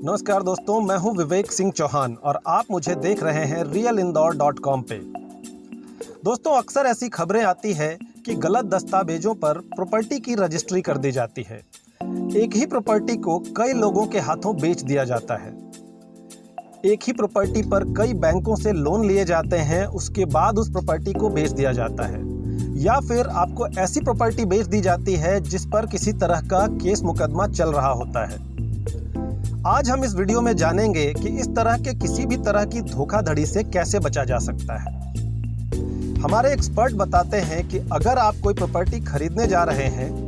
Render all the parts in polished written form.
नमस्कार दोस्तों, मैं हूं विवेक सिंह चौहान और आप मुझे देख रहे हैं realindore.com पे। दोस्तों, अक्सर ऐसी खबरें आती है कि गलत दस्तावेजों पर प्रॉपर्टी की रजिस्ट्री कर दी जाती है। एक ही प्रॉपर्टी को कई लोगों के हाथों बेच दिया जाता है। एक ही प्रॉपर्टी पर कई बैंकों से लोन लिए जाते हैं, उसके बाद उस प्रॉपर्टी को बेच दिया जाता है। या फिर आपको ऐसी प्रॉपर्टी बेच दी जाती है जिस पर किसी तरह का केस मुकदमा चल रहा होता है। आज हम इस वीडियो में जानेंगे कि इस तरह के किसी भी तरह की धोखाधड़ी से कैसे बचा जा सकता है। हमारे एक्सपर्ट बताते हैं कि अगर आप कोई प्रॉपर्टी खरीदने जा रहे हैं,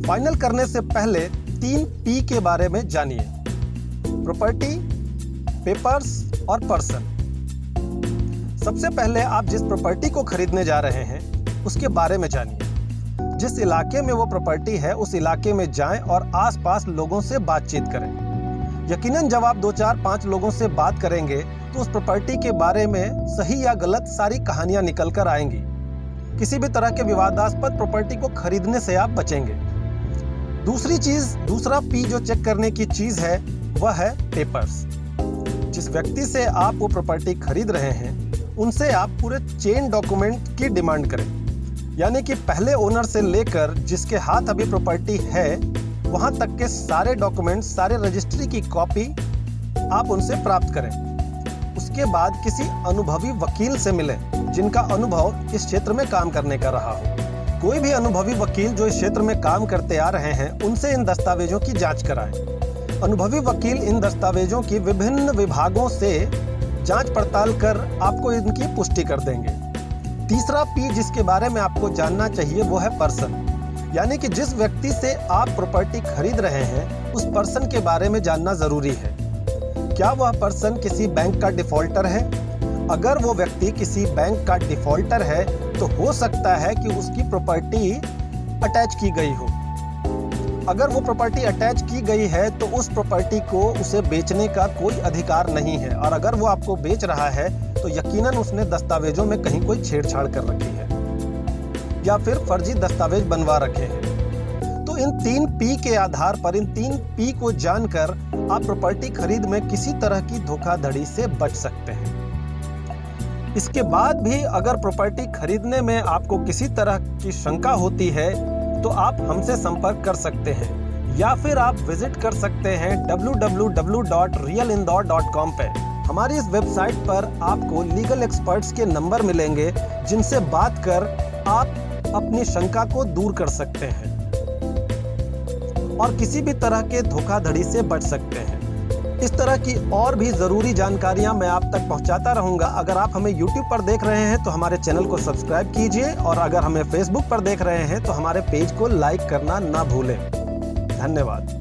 फाइनल करने से पहले 3 P के बारे में जानिए: प्रॉपर्टी, पेपर्स और पर्सन। सबसे पहले आप जिस प्रॉपर्टी को खरीदने जा रहे हैं उसके बारे में जानिए। जिस इलाके में वो प्रॉपर्टी है उस इलाके में जाएं और आसपास लोगों से बातचीत करें। यकीनन जब आप 2, 4, 5 लोगों से बात करेंगे तो उस प्रॉपर्टी के बारे में सही या गलत सारी कहानियां निकल कर आएंगी। किसी भी तरह के विवादास्पद प्रॉपर्टी को खरीदने से आप बचेंगे। दूसरा P जो चेक करने की चीज है वह है पेपर्स। जिस व्यक्ति से आप वो प्रॉपर्टी खरीद रहे हैं उनसे आप पूरे चेन डॉक्यूमेंट की डिमांड करें, यानी कि पहले ओनर से लेकर जिसके हाथ अभी प्रॉपर्टी है वहां तक के सारे डॉक्यूमेंट, सारे रजिस्ट्री की कॉपी आप उनसे प्राप्त करें। उसके बाद किसी अनुभवी वकील से मिलें जिनका अनुभव इस क्षेत्र में काम करने का रहा हो। कोई भी अनुभवी वकील जो इस क्षेत्र में काम करते आ रहे हैं उनसे इन दस्तावेजों की जांच कराएं। अनुभवी वकील इन दस्तावेजों की विभिन्न विभागों से जांच पड़ताल कर आपको इनकी पुष्टि कर देंगे। तीसरा P जिसके बारे में आपको जानना चाहिए वो है पर्सन, यानी कि जिस व्यक्ति से आप प्रॉपर्टी खरीद रहे हैं उस पर्सन के बारे में जानना जरूरी है। क्या वह पर्सन किसी बैंक का डिफॉल्टर है? अगर वो व्यक्ति किसी बैंक का डिफॉल्टर है तो हो सकता है कि उसकी प्रॉपर्टी अटैच की गई हो। अगर वो प्रॉपर्टी अटैच की गई है तो उस प्रॉपर्टी को उसे बेचने का कोई अधिकार नहीं है, और अगर वो आपको बेच रहा है तो यकीनन उसने दस्तावेजों में कहीं कोई छेड़छाड़ कर रखी है या फिर फर्जी दस्तावेज बनवा रखे हैं। तो इन 3 P के आधार पर, इन 3 P को जानकर आप प्रॉपर्टी खरीद में किसी तरह की धोखाधड़ी से बच सकते हैं। इसके बाद भी अगर प्रॉपर्टी खरीदने में आपको किसी तरह की शंका होती है तो आप हमसे संपर्क कर सकते हैं, या फिर आप विजिट कर सकते हैं www.realindore.com पे। हमारी इस वेबसाइट पर आपको लीगल एक्सपर्ट्स के नंबर मिलेंगे जिनसे बात कर आप अपनी शंका को दूर कर सकते हैं और किसी भी तरह के धोखाधड़ी से बच सकते हैं। इस तरह की और भी ज़रूरी जानकारियां मैं आप तक पहुंचाता रहूंगा। अगर आप हमें YouTube पर देख रहे हैं तो हमारे चैनल को सब्सक्राइब कीजिए, और अगर हमें Facebook पर देख रहे हैं तो हमारे पेज को लाइक करना ना भूलें। धन्यवाद।